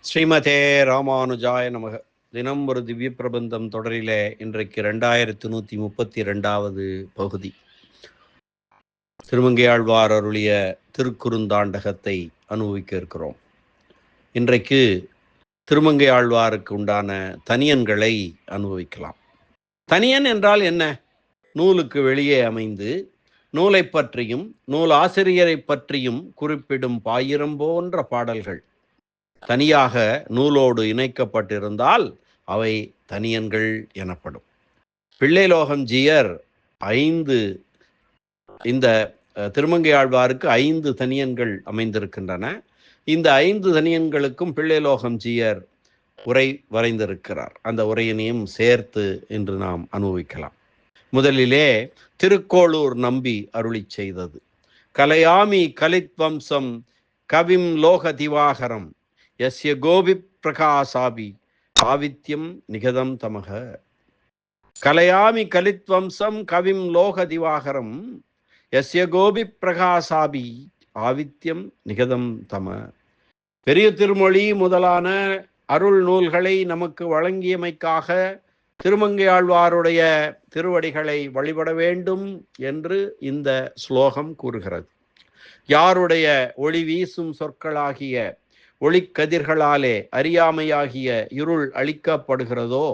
ஸ்ரீமதே ராமானுஜாய நமக. தினம் ஒரு திவ்ய பிரபந்தம் தொடரிலே இன்றைக்கு 2132வது பகுதி. திருமங்கையாழ்வார் அருளிய திருக்குறுந்தாண்டகத்தை அனுபவிக்க இருக்கிறோம். இன்றைக்கு திருமங்கையாழ்வாருக்கு உண்டான தனியன்களை அனுபவிக்கலாம். தனியன் என்றால் என்ன? நூலுக்கு வெளியே அமைந்து நூலை பற்றியும் நூல் ஆசிரியரை பற்றியும் குறிப்பிடும் பாயிரம் போன்ற பாடல்கள் தனியாக நூலோடு இணைக்கப்பட்டிருந்தால் அவை தனியன்கள் எனப்படும். பிள்ளைலோகம் ஜீயர் இந்த திருமங்கையாழ்வாருக்கு 5 தனியன்கள் அமைந்திருக்கின்றன. இந்த 5 தனியன்களுக்கும் பிள்ளைலோகம் ஜீயர் உரை வரைந்திருக்கிறார். அந்த உரையினையும் சேர்த்து இன்று நாம் அனுபவிக்கலாம். முதலிலே திருக்கோளூர் நம்பி அருளி செய்தது. கலையாமி கலித்வம்சம் கவிம் லோக திவாகரம் யஸ்ய கோபி பிரகாசாபி ஆவித்யம் நிகதம் தமக. கலையாமி கலித்வம்சம் கவிம் லோக திவாகரம் யஸ்ய கோபி பிரகாசாபி ஆவித்யம் நிகதம் தம. பெரிய திருமொழி முதலான அருள் நூல்களை நமக்கு வழங்கியமைக்காக திருமங்கையாழ்வாருடைய திருவடிகளை வழிபட வேண்டும் என்று இந்த ஸ்லோகம் கூறுகிறது. யாருடைய ஒளி வீசும் சொற்களாகிய ஒளிக்கதிர்களாலே அறியாமையாகிய இருள் அளிக்கப்படுகிறதோ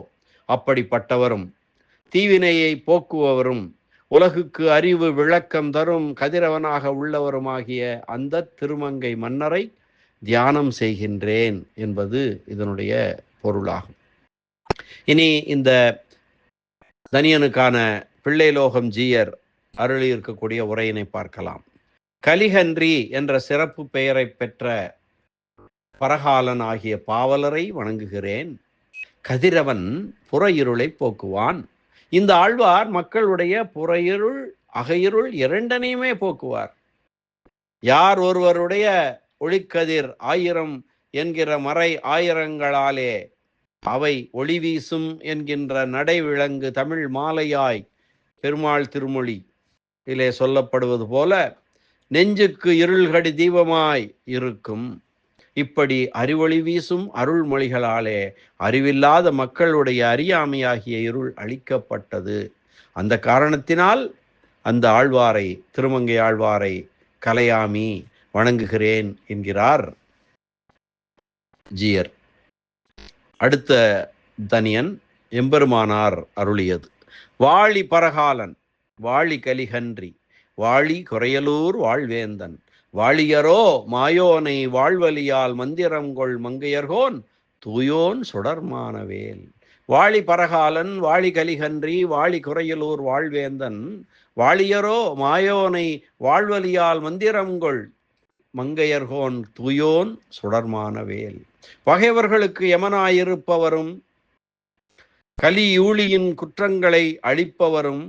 அப்படிப்பட்டவரும் தீவினையை போக்குவவரும் உலகுக்கு அறிவு விளக்கம் தரும் கதிரவனாக உள்ளவருமாகிய அந்த திருமங்கை மன்னரை தியானம் செய்கின்றேன் என்பது இதனுடைய பொருளாகும். இனி இந்த தனியனுக்கான பிள்ளைலோகம் ஜீயர் அருளி இருக்கக்கூடிய உரையினை பார்க்கலாம். கலிகன்றி என்ற சிறப்பு பெயரை பெற்ற பரகாலன் ஆகிய பாவலரை வணங்குகிறேன். கதிரவன் புற இருளை போக்குவான். இந்த ஆழ்வார் மக்களுடைய புற இருள் அகையிருள் இரண்டனையுமே போக்குவார். யார் ஒருவருடைய ஒளிக்கதிர் 1000 என்கிற மறை ஆயிரங்களாலே அவை ஒளி வீசும் என்கின்ற நடை விளங்கு தமிழ் மாலையாய் பெருமாள் திருமொழி இதிலே சொல்லப்படுவது போல நெஞ்சுக்கு இருள்கடி தீபமாய் இருக்கும். இப்படி அறிவொளி வீசும் அருள்மொழிகளாலே அறிவில்லாத மக்களுடைய அறியாமையாகிய இருள் அளிக்கப்பட்டது. அந்த காரணத்தினால் அந்த ஆழ்வாரை, திருமங்கை ஆழ்வாரை கலையாமி வணங்குகிறேன் என்கிறார் ஜீயர். அடுத்த தனியன் எம்பெருமானார் அருளியது. வாழி பரகாலன் வாழி கலிகன்றி வாழி குறையலூர் வாழ்வேந்தன் வாழியரோ மாயோனை வாழ்வலியால் மந்திரங்கொள் மங்கையர்கோன் தூயோன் சுடர்மானவேல். வாழி பரகாலன் வாழி கலிகன்றி வாழி குறையலூர் வாழ்வேந்தன் வாழியரோ மாயோனை வாழ்வலியால் மந்திரங்கொள் மங்கையர்கோன் தூயோன் சுடர்மானவேல். பகைவர்களுக்கு யமனாயிருப்பவரும் கலியூழியின் குற்றங்களை அழிப்பவரும்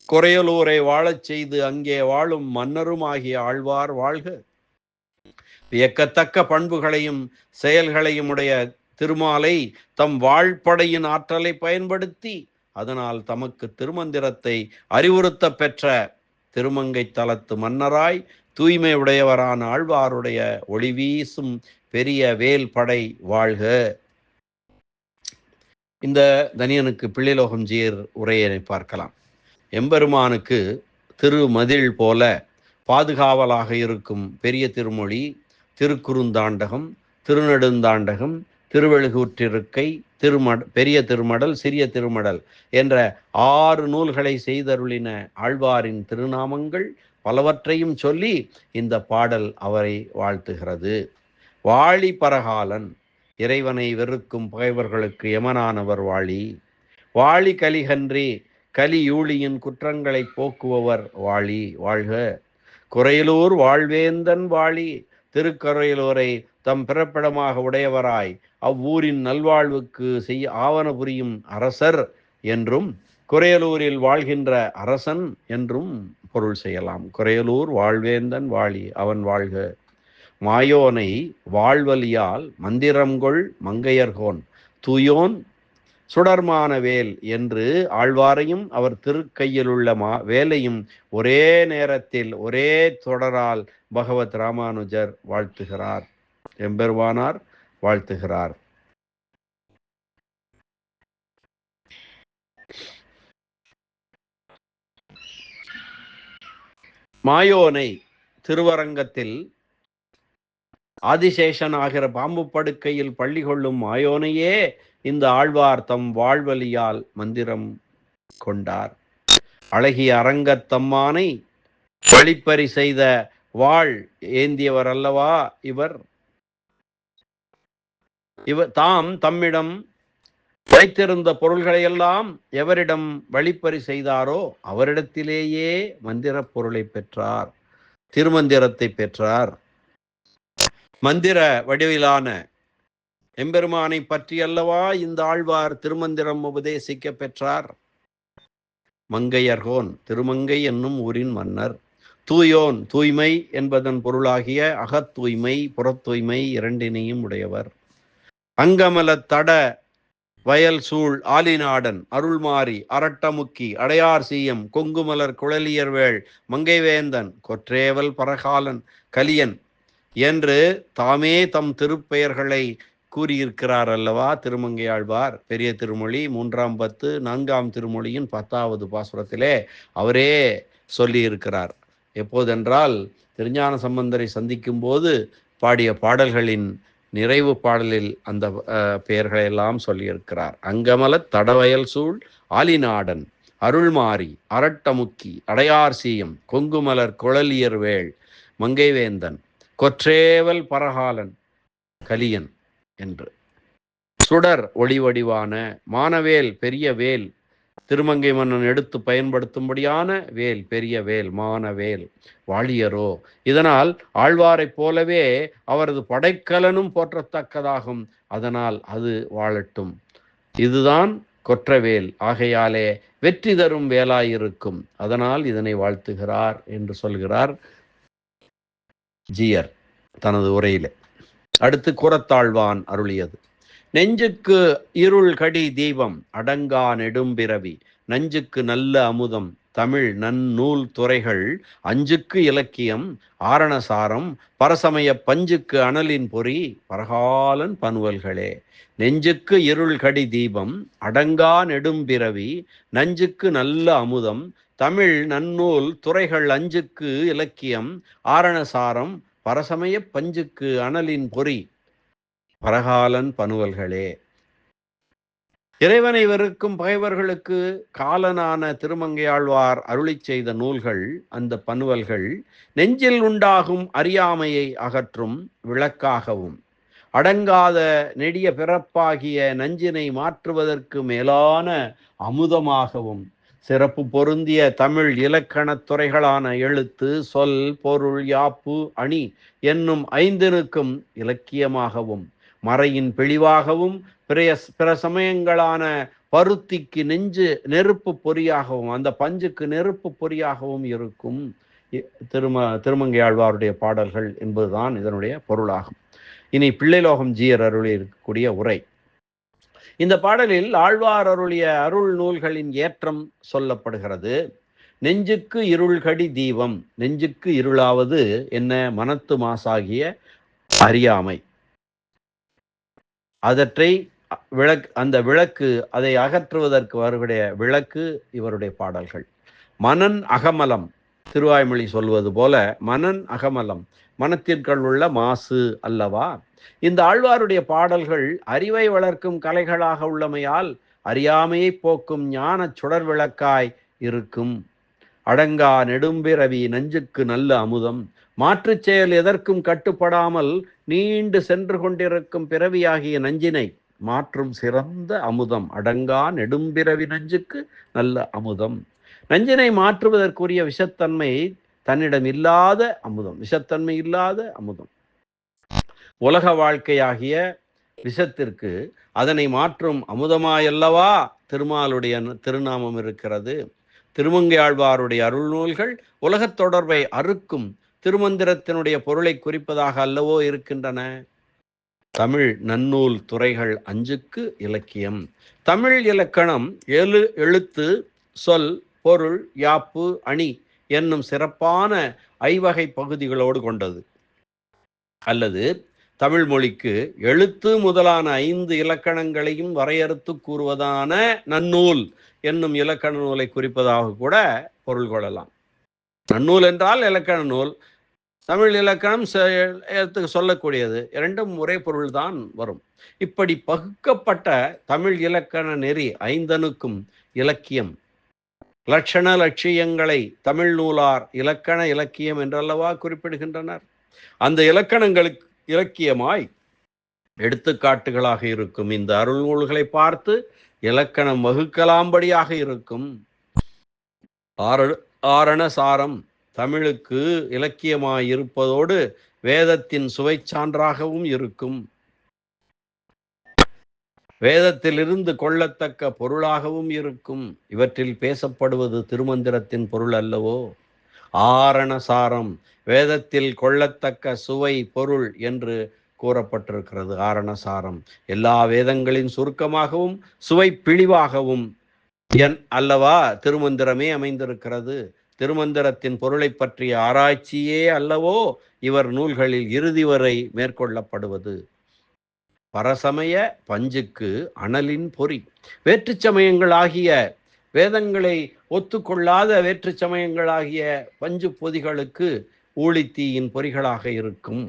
குறையலூரை வாழச் செய்து அங்கே வாழும் மன்னருமாகிய ஆழ்வார் வாழ்க. வியக்கத்தக்க பண்புகளையும் செயல்களையும் உடைய திருமாலை தம் வாழ்படையின் ஆற்றலை பயன்படுத்தி அதனால் தமக்கு திருமந்திரத்தை அறிவுறுத்த பெற்ற திருமங்கை தலத்து மன்னராய் தூய்மை உடையவரான ஆழ்வாருடைய ஒளி வீசும் பெரிய வேல் படை வாழ்க. இந்த தனியனுக்கு பிள்ளைலோகம் ஜீயர் உரையினை பார்க்கலாம். எம்பெருமானுக்கு திருமதில் போல பாதுகாவலாக இருக்கும் பெரிய திருமொழி, திருக்குறுந்தாண்டகம், திருநெடுந்தாண்டகம், திருவெழுகூற்றிருக்கை, பெரிய திருமடல், சிறிய திருமடல் என்ற 6 நூல்களை செய்தருளின ஆழ்வாரின் திருநாமங்கள் பலவற்றையும் சொல்லி இந்த பாடல் அவரை வாழ்த்துகிறது. வாழி பரகாலன் இறைவனை வெறுக்கும் பகைவர்களுக்கு யமனானவர் வாழி. வாழி கலிகன்றி கலியூழியின் குற்றங்களை போக்குபவர் வாழி வாழ்க. குறையலூர் வாழ்வேந்தன் வாழி. திருக்கரையலூரை தம் பிறப்பிடமாக உடையவராய் அவ்வூரின் நல்வாழ்வுக்கு ஆவன புரியும் அரசர் என்றும் குறையலூரில் வாழ்கின்ற அரசன் என்றும் பொருள் செய்யலாம். குறையலூர் வாழ்வேந்தன் வாழி அவன் வாழ்க. மாயோனை வாழ்வலியால் மந்திரங்கொள் மங்கையர்கோன் தூயோன் சுடர்மான வேல் என்று ஆழ்வாரையும் அவர் திருக்கையிலுள்ள வேலையும் ஒரே நேரத்தில் ஒரே தொடரால் பகவத் ராமானுஜர் வாழ்த்துகிறார். எம்பெருமானார் வாழ்த்துகிறார். மாயோனை திருவரங்கத்தில் ஆதிசேஷன் ஆகிற பாம்பு படுக்கையில் பள்ளி கொள்ளும் மாயோனையே இந்த ஆழ்வார் தம் வாழ்வழியால் மந்திரம் கொண்டார். அழகிய அரங்கத்தம்மானை வழிப்பறி செய்த வாழ் ஏந்தியவர் அல்லவா இவர். தாம் தம்மிடம் வைத்திருந்த பொருள்களையெல்லாம் எவரிடம் வழிப்பறி செய்தாரோ அவரிடத்திலேயே மந்திர பொருளை பெற்றார், திருமந்திரத்தை பெற்றார். மந்திர வடிவிலான எம்பெருமானை பற்றி அல்லவா இந்த ஆழ்வார் திருமந்திரம் உபதேசிக்க பெற்றார். மங்கையர்கோன் திருமங்கை என்னும் ஊரின் மன்னர். தூயோன் தூய்மை என்பதன் பொருளாகிய அகத் தூய்மை புறத்தூய்மை இரண்டினையும் உடையவர். அங்கமல தட வயல் சூழ் ஆலிநாடன் அருள்மாறி அரட்டமுக்கி அடையார் சீயம் கொங்குமலர் குழலியர்வேள் மங்கைவேந்தன் கொற்றேவல் பரகாலன் கலியன் என்று தாமே தம் திருப்பெயர்களை கூறியிருக்கிறார் அல்லவா திருமங்கையாழ்வார். பெரிய திருமொழி 3ஆம் பத்து 4ஆம் திருமொழியின் 10வது பாசுரத்திலே அவரே சொல்லியிருக்கிறார். எப்போதென்றால் திருஞான சம்பந்தரை சந்திக்கும் போது பாடிய பாடல்களின் நிறைவு பாடலில் அந்த பெயர்களை எல்லாம் சொல்லியிருக்கிறார். அங்கமல தடவயல் சூழ் ஆலிநாடன் அருள்மாறி அரட்டமுக்கி அடையார் சீயம் கொங்குமலர் குழலியர்வேள் மங்கைவேந்தன் கொற்றேவல் பரகாலன் கலியன் என்று. சுடர் ஒளிவடிவான மானவேல் பெரிய வேல், திருமங்கை மன்னன் எடுத்து பயன்படுத்தும்படியான வேல் பெரிய வேல் மானவேல் வாழியரோ. இதனால் ஆழ்வாரைப் போலவே அவரது படைக்கலனும் போற்றத்தக்கதாகும். அதனால் அது வாழட்டும். இதுதான் கொற்றவேல், ஆகையாலே வெற்றி தரும் வேலாயிருக்கும். அதனால் இதனை வாழ்த்துகிறார் என்று சொல்கிறார் ஜீயர் தனது உரையிலே. அடுத்து கூறத்தாழ்வான் அருளியது. நெஞ்சுக்கு இருள் கடி தீபம் அடங்கா நெடும்பிறவி நஞ்சுக்கு நல்ல அமுதம் தமிழ் நன்னூல் துறைகள் அஞ்சுக்கு இலக்கியம் ஆரணசாரம் பரசமய பஞ்சுக்கு அனலின் பொறி பரகாலன் பனுவல்களே. நெஞ்சுக்கு இருள் கடி தீபம் அடங்கா நெடும்பிறவி நஞ்சுக்கு நல்ல அமுதம் தமிழ் நன்னூல் துறைகள் அஞ்சுக்கு இலக்கியம் ஆரணசாரம் பரசமய பஞ்சுக்கு அனலின் பொறி பரகாலன் பனுவல்களே. இறைவனை வெறுக்கும் பகைவர்களுக்கு காலனான திருமங்கையாழ்வார் அருளி செய்த நூல்கள் அந்த பனுவல்கள் நெஞ்சில் உண்டாகும் அறியாமையை அகற்றும் விளக்காகவும் அடங்காத நெடிய பிறப்பாகிய நஞ்சினை மாற்றுவதற்கு மேலான அமுதமாகவும் சிறப்பு பொருந்திய தமிழ் இலக்கணத் துறைகளான எழுத்து சொல் பொருள் யாப்பு அணி என்னும் ஐந்தினுக்கும் இலக்கியமாகவும் மறையின் பெளிவாகவும் பிற சமயங்களான பருத்திக்கு நெருப்பு பொறியாகவும் அந்த பஞ்சுக்கு நெருப்பு பொறியாகவும் இருக்கும் திருமங்கையாழ்வாருடைய பாடல்கள் என்பதுதான் இதனுடைய பொருளாகும். இனி பிள்ளைலோகம் ஜீயர் அருளி இருக்கக்கூடிய உரை. இந்த பாடலில் ஆழ்வார் அருளிய அருள் நூல்களின் ஏற்றம் சொல்லப்படுகிறது. நெஞ்சுக்கு இருள்கடி தீபம், நெஞ்சுக்கு இருளாவது என்ன? மனத்து மாசாகிய அறியாமை. அதற்றை அந்த விளக்கு அதை அகற்றுவதற்கு வருகிற விளக்கு இவருடைய பாடல்கள். மனன் அகமலம், திருவாய்மொழி சொல்வது போல மனன் அகமலம், மனத்திற்குள் உள்ள மாசு அல்லவா. இந்த ஆழ்வாருடைய பாடல்கள் அறிவை வளர்க்கும் கலைகளாக உள்ளமையால் அறியாமையை போக்கும் ஞான சுடர் விளக்காய் இருக்கும். அடங்கா நெடும்பிறவி நஞ்சுக்கு நல்ல அமுதம், மாற்றுச் செயல் எதற்கும் கட்டுப்படாமல் நீண்டு சென்று கொண்டிருக்கும் பிறவியாகிய நஞ்சினை மாற்றும் சிறந்த அமுதம். அடங்கா நெடும்பிறவி நஞ்சுக்கு நல்ல அமுதம். நஞ்சினை மாற்றுவதற்குரிய விஷத்தன்மை தன்னிடம் இல்லாத அமுதம், விஷத்தன்மை இல்லாத அமுதம். உலக வாழ்க்கையாகிய விஷத்திற்கு அதனை மாற்றும் அமுதமாயல்லவா திருமாலுடைய திருநாமம் இருக்கிறது. திருமங்கையாழ்வாருடைய அருள் நூல்கள் உலகத் தொடர்பை அறுக்கும் திருமந்திரத்தினுடைய பொருளை குறிப்பதாக அல்லவோ இருக்கின்றன. தமிழ் நன்னூல் துறைகள் அஞ்சுக்கு இலக்கியம். தமிழ் இலக்கணம் எழுத்து சொல் பொருள் யாப்பு அணி என்னும் சிறப்பான ஐவகை பகுதிகளோடு கொண்டது. அல்லது தமிழ் மொழிக்கு எழுத்து முதலான 5 இலக்கணங்களையும் வரையறுத்து கூறுவதான நன்னூல் என்னும் இலக்கண நூலை குறிப்பதாக கூட பொருள் கொள்ளலாம். நன்னூல் என்றால் இலக்கண நூல், தமிழ் இலக்கணம் சொல்லக்கூடியது, இரண்டும் ஒரே பொருள்தான் வரும். இப்படி பகுக்கப்பட்ட தமிழ் இலக்கண நெறி 5னுக்கும் இலக்கியம், லட்சண லட்சியங்களை தமிழ் நூலார் இலக்கண இலக்கியம் என்றல்லவா குறிப்பிடுகின்றனர். அந்த இலக்கணங்களுக்கு இலக்கியமாய் எடுத்துக்காட்டுகளாக இருக்கும் இந்த அருள் நூல்களை பார்த்து இலக்கணம் வகுக்கலாம்படியாக இருக்கும். ஆரண சாரம் தமிழுக்கு இலக்கியமாயிருப்பதோடு வேதத்தின் சுவை சான்றாகவும் இருக்கும். வேதத்திலிருந்து கொள்ளத்தக்க பொருளாகவும் இருக்கும். இவற்றில் பேசப்படுவது திருமந்திரத்தின் பொருள் அல்லவோ? ஆரண சாரம் வேதத்தில் கொள்ளத்தக்க சுவை பொருள் என்று கூறப்பட்டிருக்கிறது. ஆரணசாரம் எல்லா வேதங்களின் சுருக்கமாகவும் சுவை பிழிவாகவும் அல்லவா திருமந்திரமே அமைந்திருக்கிறது. திருமந்திரத்தின் பொருளை பற்றிய ஆராய்ச்சியே அல்லவோ இவர் நூல்களில் இறுதி வரை மேற்கொள்ளப்படுவது. பரசமய பஞ்சுக்கு அனலின் பொறி. வேற்று சமயங்களாகிய வேதங்களை ஒத்துக்கொள்ளாத வேற்று சமயங்களாகிய பஞ்சு பொதிகளுக்கு ஊழித்தீயின் பொறிகளாக இருக்கும்.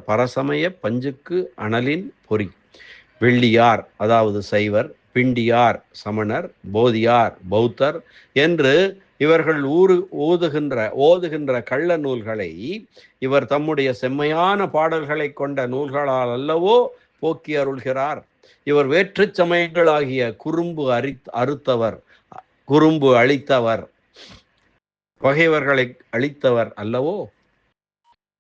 பரசமய பஞ்சுக்கு அனலின் பொறி. வெள்ளியார் அதாவது சைவர், பிண்டியார் சமணர், போதியார் பௌத்தர் என்று இவர்கள் ஓதுகின்ற கள்ள நூல்களை இவர் தம்முடைய செம்மையான பாடல்களை கொண்ட நூல்களால் அல்லவோ போக்கி அருள்கிறார். இவர் வேற்று சமயங்களாகிய குறும்பு அழித்தவர், பகைவர்களை அழித்தவர் அல்லவோ.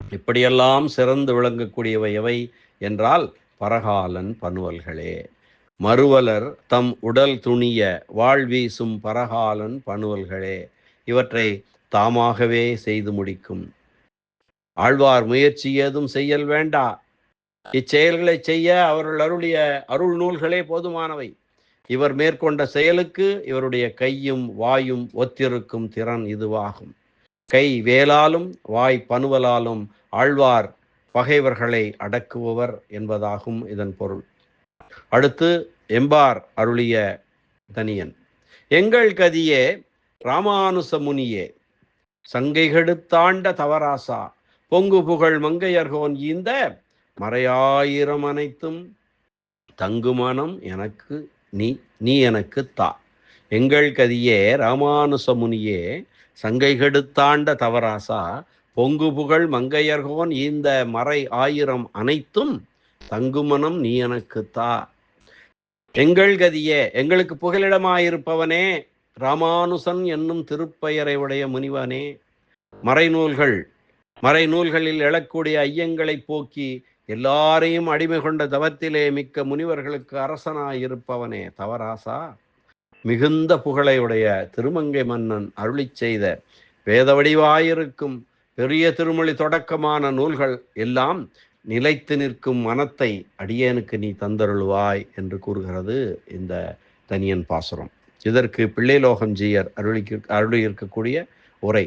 இப்படியெல்லாம் சிறந்து விளங்கக்கூடியவை எவை என்றால் பரகாலன் பனுவல்களே. மறுவலர் தம் உடல் துணிய வாழ்வீசும் பரகாலன் பனுவல்களே. இவற்றை தாமாகவே செய்து முடிக்கும். ஆழ்வார் முயற்சி ஏதும் செய்யல் வேண்டா. இச்செயல்களை செய்ய அவர்கள் அருளிய அருள் நூல்களே போதுமானவை. இவர் மேற்கொண்ட செயலுக்கு இவருடைய கையும் வாயும் ஒத்திருக்கும் திறன் இதுவாகும். கை வேலாலும் வாய் பனுவலாலும் ஆழ்வார் பகைவர்களை அடக்குபவர் என்பதாகும் இதன் பொருள். அடுத்து எம்பார் அருளிய தனியன். எங்கள் கதியே ராமானுச முனியே, சங்கைகெடுத்தாண்ட தவராசா, பொங்கு புகழ் மங்கையர்கோன் ஈந்த மறையாயிரம் அனைத்தும் தங்குமனம் எனக்கு நீ எனக்கு தா. எங்கள் கதியே ராமானுச முனியே, சங்கைகெடுத்தாண்ட தவராசா, பொங்கு புகழ் மங்கையர்கோன் இந்த மறை 1000 அனைத்தும் தங்குமனம் நீ எனக்கு தா. எங்கள் கதியே எங்களுக்கு புகலிடமாயிருப்பவனே, ராமானுசன் என்னும் திருப்பெயரை உடைய முனிவனே, மறைநூல்களில் எழக்கூடிய ஐயங்களை போக்கி எல்லாரையும் அடிமை கொண்ட தவத்திலே மிக்க முனிவர்களுக்கு அரசனாயிருப்பவனே தவராசா. மிகுந்த புகழையுடைய திருமங்கை மன்னன் அருளி செய்த வேத வடிவாயிருக்கும் பெரிய திருமொழி தொடக்கமான நூல்கள் எல்லாம் நிலைத்து நிற்கும் மனத்தை அடியேனுக்கு நீ தந்தருள்வாய் என்று கூறுகிறது இந்த தனியன் பாசுரம். இதற்கு பிள்ளைலோகம் ஜீயர் அருளியிருக்கக்கூடிய உரை.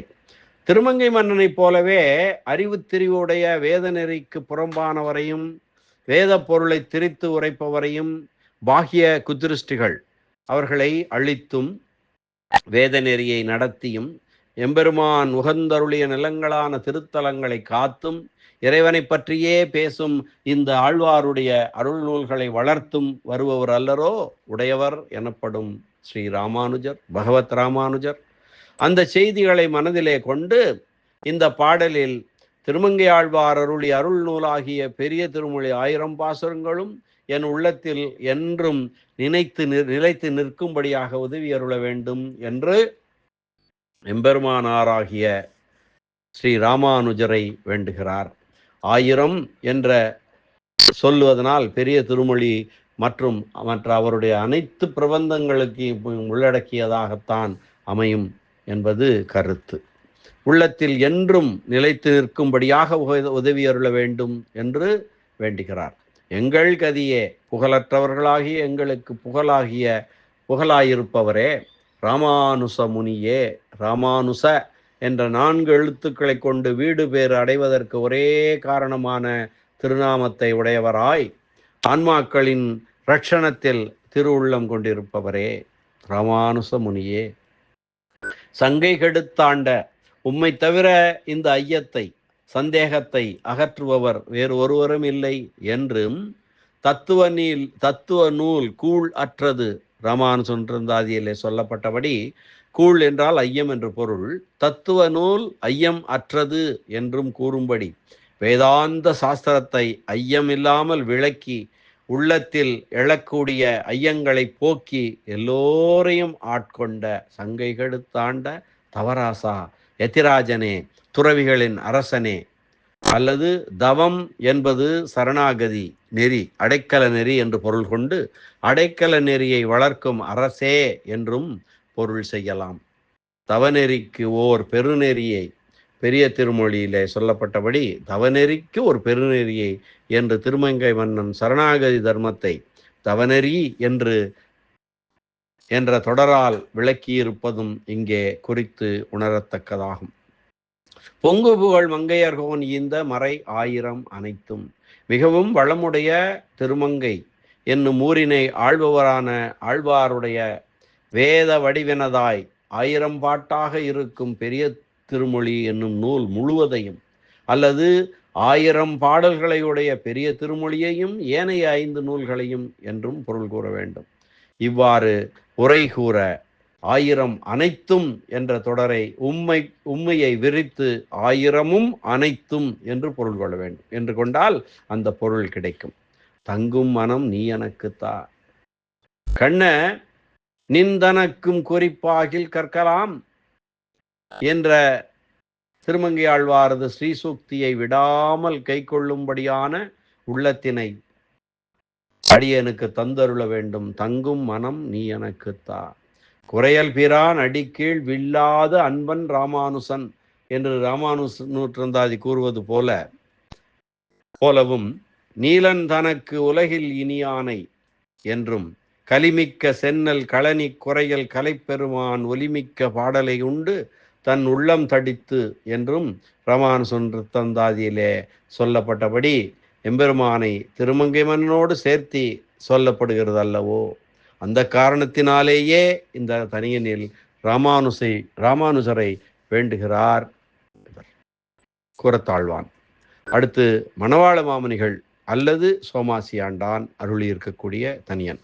திருமங்கை மன்னனைப் போலவே அறிவு திரிவுடைய வேத நெறிக்கு புறம்பானவரையும் வேத பொருளை திரித்து உரைப்பவரையும் பாகிய குதிருஷ்டிகள் அவர்களை அழித்தும் வேத நெறியை நடத்தியும் எம்பெருமான் உகந்தருளிய நிலங்களான திருத்தலங்களை காத்தும் இறைவனை பற்றியே பேசும் இந்த ஆழ்வாருடைய அருள் நூல்களை வளர்த்தும் வருபவர் அல்லரோ உடையவர் எனப்படும் ஸ்ரீ ராமானுஜர், பகவத் ராமானுஜர். அந்த செய்திகளை மனதிலே கொண்டு இந்த பாடலில் திருமங்கை ஆழ்வார் அருளி அருள் நூலாகிய பெரிய திருமொழி 1000 பாசுரங்களும் என் உள்ளத்தில் என்றும் நிலைத்து நிற்கும்படியாக உதவி அருள வேண்டும் என்று எம்பெருமானாராகிய ஸ்ரீ ராமானுஜரை வேண்டுகிறார். 1000 என்ற சொல்லுவதனால் பெரிய திருமொழி மற்றும் மற்ற அவருடைய அனைத்து பிரபந்தங்களுக்கு உள்ளடக்கியதாகத்தான் அமையும் என்பது கருத்து. உள்ளத்தில் என்றும் நிலைத்து நிற்கும்படியாக உதவி அருள வேண்டும் என்று வேண்டுகிறார். எங்கள் கதியே புகழற்றவர்களாகிய எங்களுக்கு புகழாயிருப்பவரே ராமானுச முனியே. ராமானுச என்ற 4 எழுத்துக்களை கொண்டு வீடு பேறு அடைவதற்கு ஒரே காரணமான திருநாமத்தை உடையவராய் ஆன்மாக்களின் ரட்சணத்தில் திருவுள்ளம் கொண்டிருப்பவரே ராமானுச முனியே, சங்கை கெடுத்தாண்ட உம்மை தவிர இந்த ஐயத்தை சந்தேகத்தை அகற்றுபவர் வேறு ஒருவரும் இல்லை என்றும் தத்துவ நூல் கூழ் அற்றது ராமானுசன் திருந்தாதியிலே சொல்லப்பட்டபடி, கூழ் என்றால் ஐயம் என்று பொருள், தத்துவ நூல் ஐயம் அற்றது என்றும் கூறும்படி வேதாந்த சாஸ்திரத்தை ஐயம் இல்லாமல் விளக்கி உள்ளத்தில் எழக்கூடிய ஐயங்களை போக்கி எல்லோரையும் ஆட்கொண்ட சங்கை கெடுத்தாண்ட தவராசா யதிராஜனே, துறவிகளின் அரசனே, அல்லது தவம் என்பது சரணாகதி நெறி, அடைக்கல நெறி என்று பொருள் கொண்டு அடைக்கல நெறியை வளர்க்கும் அரசே என்றும் பொருள் செய்யலாம். தவநெறிக்கு ஓர் பெருநெறியை பெரிய திருமொழியிலே சொல்லப்பட்டபடி தவநெறிக்கு ஒரு பெருநெறியை என்று திருமங்கை மன்னன் சரணாகதி தர்மத்தை தவநெறி என்ற தொடரால் விளக்கியிருப்பதும் இங்கே குறித்து உணரத்தக்கதாகும். பொங்கு புகழ் மங்கையர்கோன் இந்த மறை ஆயிரம் அனைத்தும், மிகவும் வளமுடைய திருமங்கை என்னும் ஊரினை ஆள்பவரான ஆழ்வாருடைய வேத வடிவினதாய் 1000 பாட்டாக இருக்கும் பெரிய திருமொழி என்னும் நூல் முழுவதையும், அல்லது 1000 பாடல்களையுடைய பெரிய திருமொழியையும் ஏனைய 5 நூல்களையும் என்றும் பொருள் கூற வேண்டும். இவ்வாறு உரை கூற 1000 அனைத்தும் என்ற தொடரை உம்மையை விரித்து 1000ம் அனைத்தும் என்று பொருள் கொள்ள வேண்டும் என்று கொண்டால் அந்த பொருள் கிடைக்கும். தங்கும் மனம் நீ எனக்குத்தா கண்ண நிந்தனக்கும் குறிப்பாகில் கற்கலாம் என்ற திருமங்கை ஆழ்வாரது ஸ்ரீசூக்தியை விடாமல் கை கொள்ளும்படியான உள்ளத்தினை அடியனுக்கு தந்தருள வேண்டும். தங்கும் மனம் நீ எனக்குத்தா. குறையல் பிரான் அடிக்கீழ் வில்லாத அன்பன் ராமானுசன் என்று நூற்றந்தாதி கூறுவது போலவும், நீலன் தனக்கு உலகில் இனியானை என்றும், கலிமிக்க சென்னல் களனி குறையல் கலைப்பெருமான் ஒலிமிக்க பாடலை உண்டு தன் உள்ளம் தடித்து என்றும் ராமானுசன் திருத்தந்தாதியிலே சொல்லப்பட்டபடி எம்பெருமானை திருமங்கை மன்னனோடு சேர்த்தி சொல்லப்படுகிறது அல்லவோ. அந்த காரணத்தினாலேயே இந்த தனியனில் ராமானுசரை வேண்டுகிறார் கூறத்தாழ்வான். அடுத்து மணவாள மாமுனிகள் அல்லது சோமாசியாண்டான் அருளியிருக்கக்கூடிய தனியன்.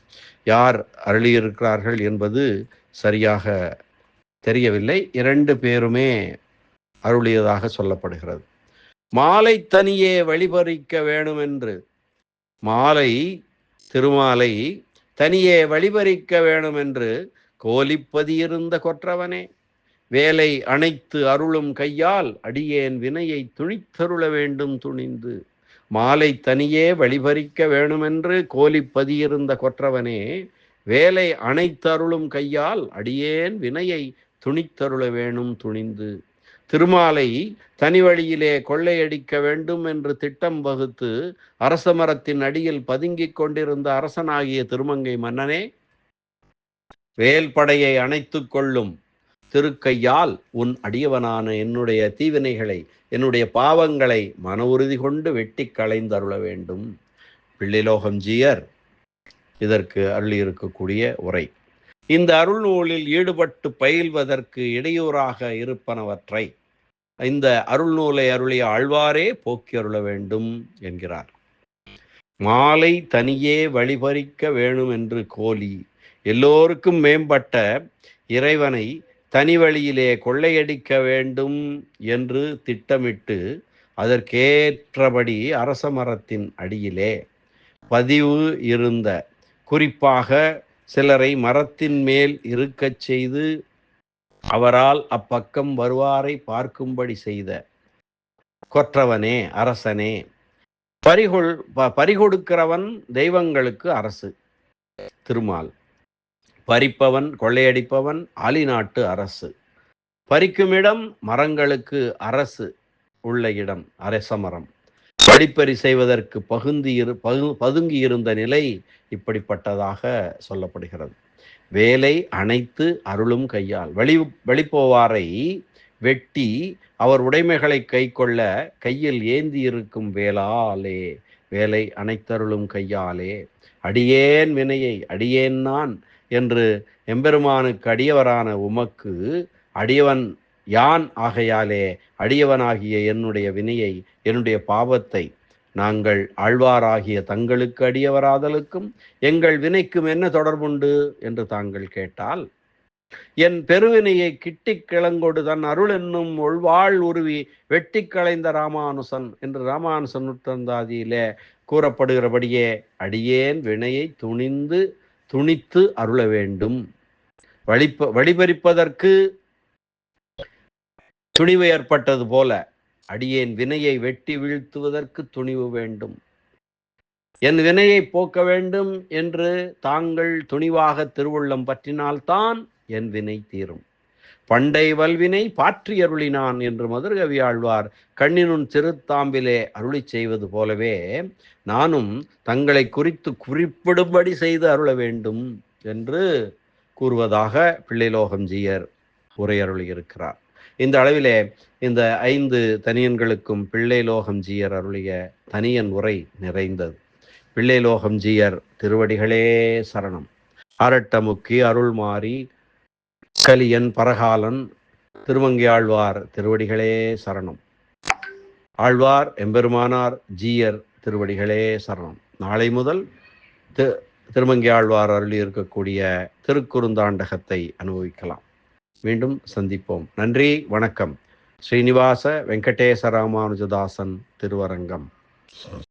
யார் அருளியிருக்கிறார்கள் என்பது சரியாக தெரியவில்லை. 2 பேருமே அருளியதாக சொல்லப்படுகிறது. மாலை தனியே வழிபறிக்க வேணுமென்று, மாலை திருமாலை தனியே வழிபறிக்க வேணுமென்று கோலிப்பதியிருந்த கொற்றவனே, வேலை அணைத்து அருளும் கையால் அடியேன் வினையை துணித்தருள வேண்டும் துணிந்து. மாலை தனியே வழிபறிக்க வேணுமென்று கோலிப்பதியிருந்த கொற்றவனே, வேலை அணைத்து அருளும் கையால் அடியேன் வினையை துணித்தருள வேணும் துணிந்து. திருமாலை தனி வழியிலே கொள்ளையடிக்க வேண்டும் என்று திட்டம் வகுத்து அரச மரத்தின் அடியில் பதுங்கிக் கொண்டிருந்த அரசனாகிய திருமங்கை மன்னனே, வேல்படையை அணைத்து கொள்ளும் திருக்கையால் உன் அடியவனான என்னுடைய தீவினைகளை, என்னுடைய பாவங்களை மன உறுதி கொண்டு வெட்டி களைந்தருள வேண்டும். பிள்ளைலோகம் ஜீயர் இதற்கு அருளியிருக்கக்கூடிய உரை. இந்த அருள் நூலில் ஈடுபட்டு பயில்வதற்கு இடையூறாக இருப்பனவற்றை இந்த அருள் நூலை அருளிய ஆழ்வாரே போக்கி அருள வேண்டும் என்கிறார். மாலை தனியே வழிபறிக்க வேணும் என்று கோலி, எல்லோருக்கும் மேம்பட்ட இறைவனை தனி வழியிலே கொள்ளையடிக்க வேண்டும் என்று திட்டமிட்டு அதற்கேற்றபடி அரச மரத்தின் அடியிலே பதிவு இருந்த, குறிப்பாக சிலரை மரத்தின் மேல் இருக்கச் செய்து அவரால் அப்பக்கம் வருவாரை பார்க்கும்படி செய்த கொற்றவனே, அரசனே, பறிகொடுக்கிறவன் தெய்வங்களுக்கு அரசு திருமால், பறிப்பவன் கொள்ளையடிப்பவன் ஆலிநாட்டு அரசு, பறிக்குமிடம் மரங்களுக்கு அரசு உள்ள இடம் அரசமரம், வழிப்பறி செய்வதற்கு பதுங்கி இருந்த நிலை இப்படிப்பட்டதாக சொல்லப்படுகிறது. வேலை அணைத்து அருளும் கையால், வெளிப்போவாரை வெட்டி அவர் உடைமைகளை கை கொள்ள கையில் ஏந்தி இருக்கும் வேளாலே வேலை அனைத்தருளும் கையாலே அடியேன் வினையை அடியேன் நான் என்று எம்பெருமானுக்கு அடியவரான உமக்கு அடியவன் யான் ஆகையாலே அடியவனாகிய என்னுடைய வினையை என்னுடைய பாவத்தை நாங்கள் ஆழ்வாராகிய தங்களுக்கு அடியவராதலுக்கும் எங்கள் வினைக்கும் என்ன தொடர்புண்டு என்று தாங்கள் கேட்டால், என் பெருவினையை கிட்டிக் கிளங்கொடு தன் அருள் என்னும் ஒழ்வாள் உருவி வெட்டி களைந்த ராமானுசன் என்று ராமானுசன் நூற்றந்தாதியிலே கூறப்படுகிறபடியே அடியேன் வினையை துணித்து அருள வேண்டும். வழிபறிப்பதற்கு துணிவு ஏற்பட்டது போல அடியேன் வினையை வெட்டி வீழ்த்துவதற்கு துணிவு வேண்டும். என் வினையை போக்க வேண்டும் என்று தாங்கள் துணிவாக திருவுள்ளம் பற்றினால்தான் என் வினை தீரும். பண்டை வல்வினை பாற்றி அருளினான் என்று மதுரகவி ஆழ்வார் கண்ணினுன் திருத்தாம்பிலே அருளி செய்வது போலவே நானும் தங்களை குறித்து குறிப்பிடும்படி செய்து அருள வேண்டும் என்று கூறுவதாக பிள்ளைலோகம்ஜீயர் உரையருளியிருக்கிறார். இந்த அளவிலே இந்த 5 தனியன்களுக்கும் பிள்ளைலோகம்ஜீயர் அருளிய தனியன் உரை நிறைந்தது. பிள்ளைலோகம்ஜீயர் திருவடிகளே சரணம். அரட்டமுக்கி அருள்மாறி கலியன் பரகாலன் திருமங்கை ஆழ்வார் திருவடிகளே சரணம். ஆழ்வார் எம்பெருமானார் ஜீயர் திருவடிகளே சரணம். நாளை முதல் திருமங்கை ஆழ்வார் அருளி இருக்கக்கூடிய திருக்குறுந்தாண்டகத்தை அனுபவிக்கலாம். மீண்டும் சந்திப்போம். நன்றி, வணக்கம். ஸ்ரீனிவாச வெங்கடேச ராமானுஜதாசன் திருவரங்கம்.